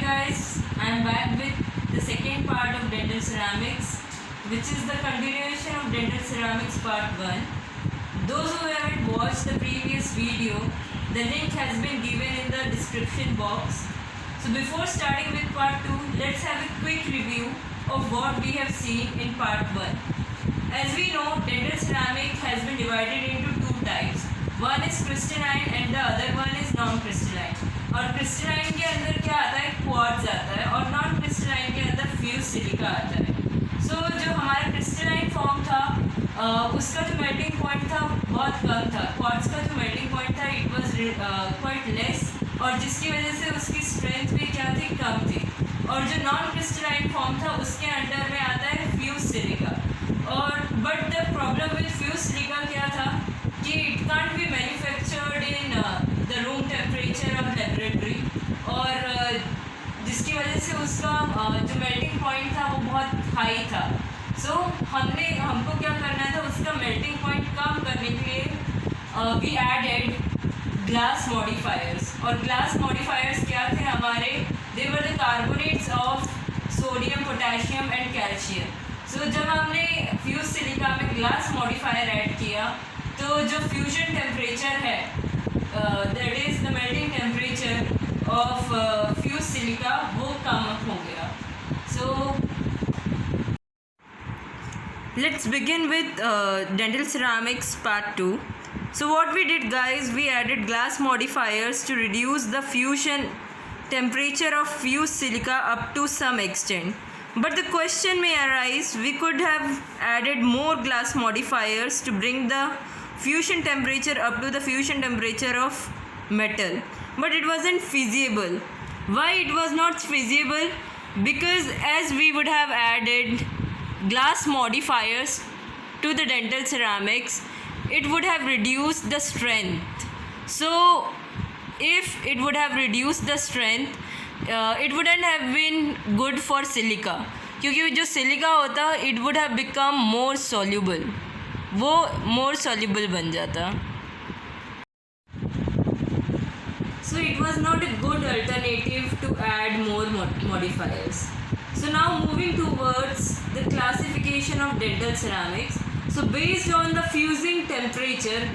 guys, I am back with the second part of dental ceramics, which is the continuation of dental ceramics part 1. Those who haven't watched the previous video, the link has been given in the description box. So before starting with part 2, let's have a quick review of what we have seen in part 1. As we know, dental ceramic has been divided into two types. One is crystalline and the other one is non-crystalline. और crystalline के अंदर क्या आता है, quartz आता है, और non crystalline के अंदर फ्यूज सिलिका आता है. सो जो हमारा क्रिस्टलाइन फॉर्म था उसका जो मेल्टिंग पॉइंट था बहुत कम था. क्वार्ट्ज का जो मेल्टिंग पॉइंट था इट वाज क्वाइट लेस, और जिसकी वजह से उसकी स्ट्रेंथ भी क्या थी, कम थी. और जो नॉन क्रिस्टलाइन फॉर्म था उसके अंडर में आता है फ्यूज सिलिका. और but the problem with fuse silica क्या था कि it can't be manufactured in the room temperature of laboratory, और जिसकी वजह से उसका जो मेल्टिंग पॉइंट था वो बहुत हाई था. सो हमको क्या करना था, उसका मेल्टिंग पॉइंट कम करने के लिए वी एडेड ग्लास मॉडिफायर्स. और ग्लास मॉडिफायर्स क्या थे हमारे, they were the carbonates of sodium, potassium and calcium. So जब हमने फ्यूज सिलिका में ग्लास मॉडिफायर ऐड किया तो जो फ्यूजन टेम्परेचर है, that is the melting temperature of fuse silica, वो कम हो गया. सो let's begin with dental ceramics part 2. So what we did guys, we added glass modifiers to reduce the fusion temperature of fused silica up to some extent. But the question may arise, we could have added more glass modifiers to bring the fusion temperature up to the fusion temperature of metal, but it wasn't feasible. Why it was not feasible? Because as we would have added glass modifiers to the dental ceramics, it would have reduced the strength. So if it would have reduced the strength, it wouldn't have been good for silica, क्योंकि जो silica होता it would have become more soluble, वो more soluble बन जाता. So it was not a good alternative to add more modifiers. So now moving towards the classification of dental ceramics. So based on the fusing temperature,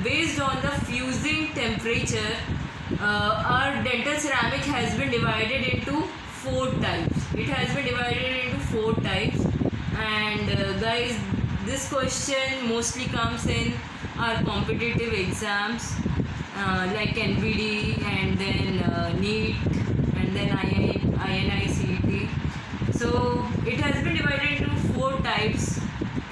our dental ceramic has been divided into 4 types. It has been divided into 4 types. And guys, this question mostly comes in our competitive exams like NVD and then NEET and then INI-CET. So it has been divided into 4 types.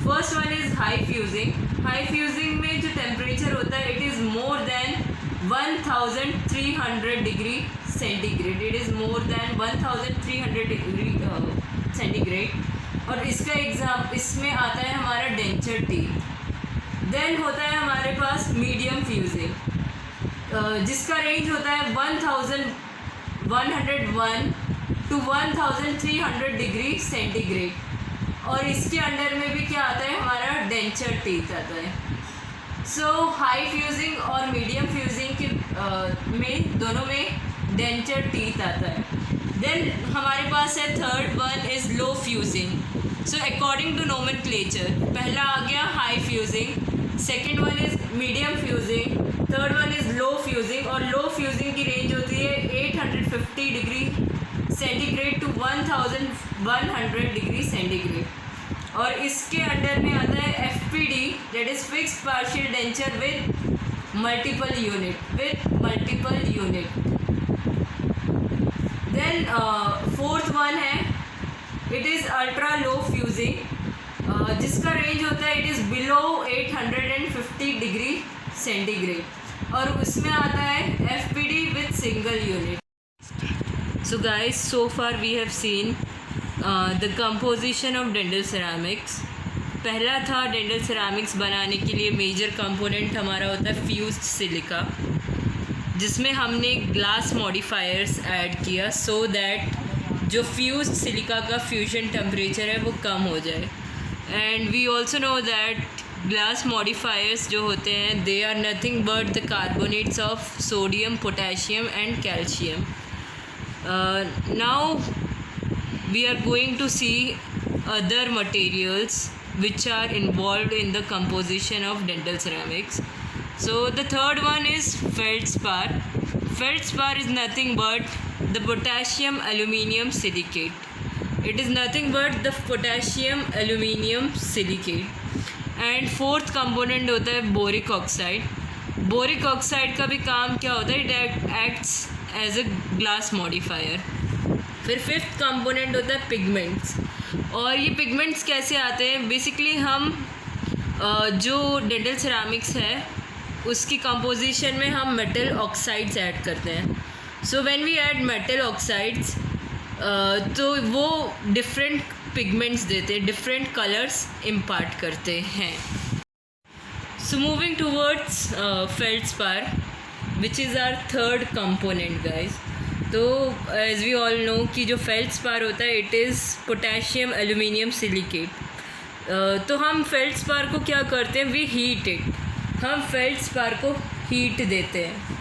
First one is high fusing. High fusing में जो temperature होता है, it is more than 1300 degree centigrade. It is more than 1300 degree centigrade. और इसमें आता है हमारा denture teeth. Then होता है हमारे पास मीडियम फ्यूजिंग, जिसका रेंज होता है 1101 to 1300 डिग्री सेंटीग्रेड. और इसके अंडर में भी क्या आता है, हमारा डेंचर टीथ आता है. सो हाई फ्यूजिंग और मीडियम फ्यूजिंग के में दोनों में डेंचर टीथ आता है. देन हमारे पास है third one is low fusing. So according to nomenclature, पहला आ गया high fusing, second one is medium fusing, third one is low fusing. और लो फ्यूजिंग की रेंज होती है 850 degree centigrade to 1100 degree centigrade. और इसके अंडर में आता है FPD, that is fixed partial denture with multiple unit. Then fourth one है, it is ultra low fusing, जिसका रेंज होता है it is below 850 degree centigrade, और उसमें आता है FPD with single unit. So guys, so far we have seen the composition of dental ceramics. पहला था dental ceramics बनाने के लिए मेजर कंपोनेंट हमारा होता है फ्यूज्ड सिलिका, जिसमें हमने ग्लास मॉडिफायर्स ऐड किया सो दैट जो फ्यूज्ड सिलिका का फ्यूजन टेम्परेचर है वो कम हो जाए. And we also know that glass modifiers जो होते हैं they are nothing but the carbonates of sodium, potassium and calcium. Now we are going to see other materials which are involved in the composition of dental ceramics. So the third one is feldspar. Feldspar is nothing but the potassium aluminium silicate. It is nothing but the potassium aluminium silicate. And fourth component होता है boric oxide. Boric oxide का भी काम क्या होता है, it acts as a glass modifier. फिर fifth component होता है पिगमेंट्स. और ये पिगमेंट्स कैसे आते हैं, बेसिकली हम जो डेंटल सिरामिक्स है उसकी कंपोजिशन में हम मेटल ऑक्साइड्स ऐड करते हैं. So when we add metal oxides तो वो डिफरेंट पिगमेंट्स देते हैं, डिफरेंट कलर्स इम्पार्ट करते हैं. So moving towards feldspar which is our third component guys. तो एज वी ऑल नो कि जो फेल्डस्पार होता है it is potassium aluminium silicate. तो हम फेल्डस्पार को क्या करते हैं, वी हीट इट. हम फेल्डस्पार को हीट देते हैं,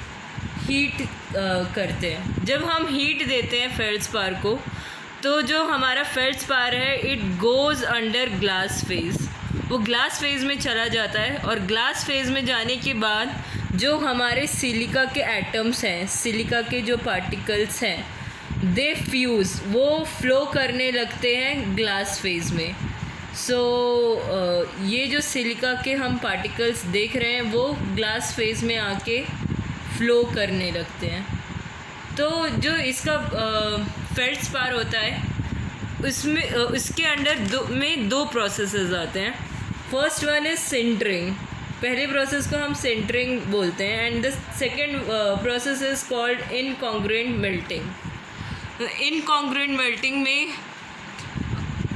हीट करते हैं. जब हम हीट देते हैं फेल्डस्पार को तो जो हमारा फेल्डस्पार है it goes under glass phase. वो ग्लास फेज में चला जाता है और ग्लास फेज में जाने के बाद जो हमारे सिलिका के एटम्स हैं, सिलिका के जो पार्टिकल्स हैं, दे फ्यूज़, वो फ्लो करने लगते हैं ग्लास फेज में. सो ये जो सिलिका के हम पार्टिकल्स देख रहे हैं वो ग्लास फेज में आके फ्लो करने लगते हैं. तो जो इसका फेल्डस्पार होता है उसमें उसके अंडर दो प्रोसेसेस आते हैं. First one is sintering. पहले प्रोसेस को हम सिंटरिंग बोलते हैं and the second process is called incongruent melting. Incongruent melting में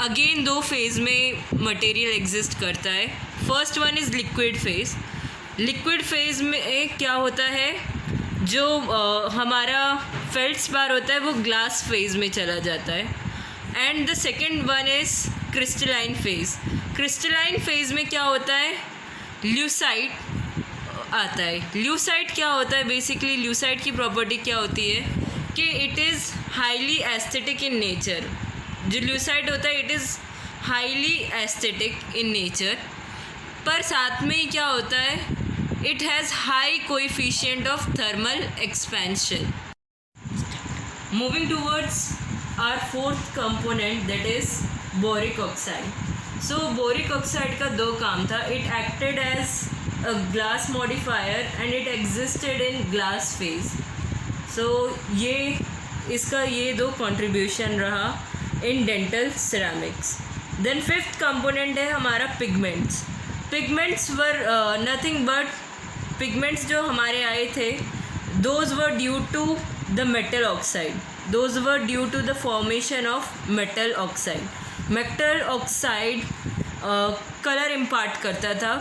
अगेन दो फेज़ में मटेरियल एग्जिस्ट करता है. First one is liquid phase. Liquid phase में क्या होता है, जो हमारा फेल्डस्पार होता है वो ग्लास फेज़ में चला जाता है. And the second one is crystalline phase. Crystalline phase में क्या होता है, ल्यूसाइड आता है. ल्यूसाइड क्या होता है, बेसिकली ल्यूसाइड की प्रॉपर्टी क्या होती है कि it is highly aesthetic in nature. जो ल्यूसाइड होता है it is highly aesthetic in nature, पर साथ में ही क्या होता है, it has high coefficient of thermal expansion. Moving towards our fourth component, that is boric oxide. So boric oxide का दो काम था. It acted as a glass modifier and it existed in glass phase. So इसका ये दो contribution रहा in dental ceramics. Then fifth component है हमारा pigments. Pigments were nothing but pigments जो हमारे आए थे, those were due to the metal oxide. Those were due to the formation of metal oxide. Metal oxide colour impart करता था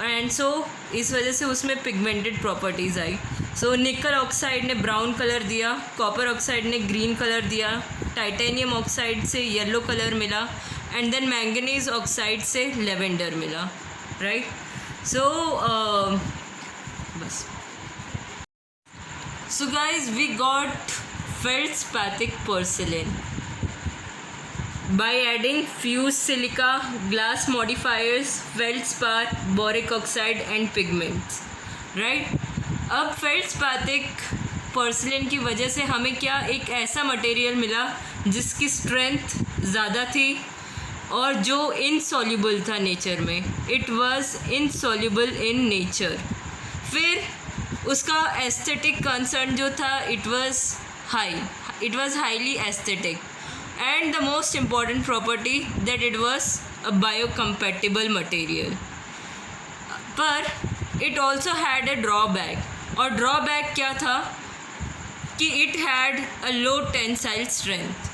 and so इस वजह से उसमें पिगमेंटेड प्रॉपर्टीज़ आई. सो निकल ऑक्साइड ने ब्राउन कलर दिया, कॉपर ऑक्साइड ने ग्रीन कलर दिया, टाइटेनियम ऑक्साइड से येलो कलर मिला एंड देन मैंगनीज ऑक्साइड से लेवेंडर मिला. राइट. सो बस. So guys, we got feldspathic porcelain by adding fused silica, glass modifiers, feldspar, boric oxide and pigments. Right? अब feldspathic porcelain की वजह से हमें क्या एक ऐसा मटेरियल मिला जिसकी स्ट्रेंथ ज़्यादा थी और जो इनसॉल्युबल था नेचर में. It was insoluble in nature. फिर उसका एस्थेटिक कंसर्न जो था it was highly aesthetic and the most important property that it was a biocompatible material. पर it also had a drawback. और ड्रॉबैक क्या था कि it had a low tensile strength.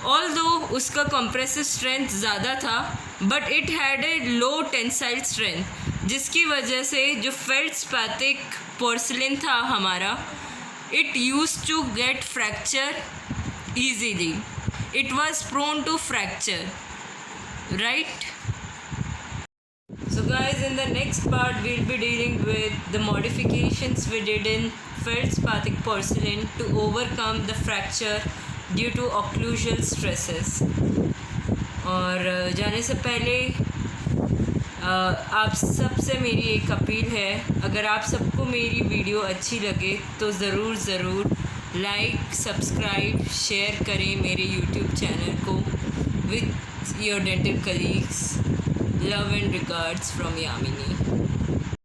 Although उसका कंप्रेसिव स्ट्रेंथ ज़्यादा था but it had a low tensile strength, जिसकी वजह से जो फेल्डस्पैथिक पोर्सिलेन था हमारा, it use to get fracture easily. It was prone to fracture. Right. So guys, in the next part we'll be dealing with the modifications we did in feldspathic porcelain to overcome the fracture due to occlusal stresses. और जाने से पहले आप सबसे मेरी एक appeal है, अगर आप सबको मेरी वीडियो अच्छी लगे तो ज़रूर लाइक, सब्सक्राइब, शेयर करें मेरे यूट्यूब चैनल को with your dental colleagues. Love and regards from Yamini.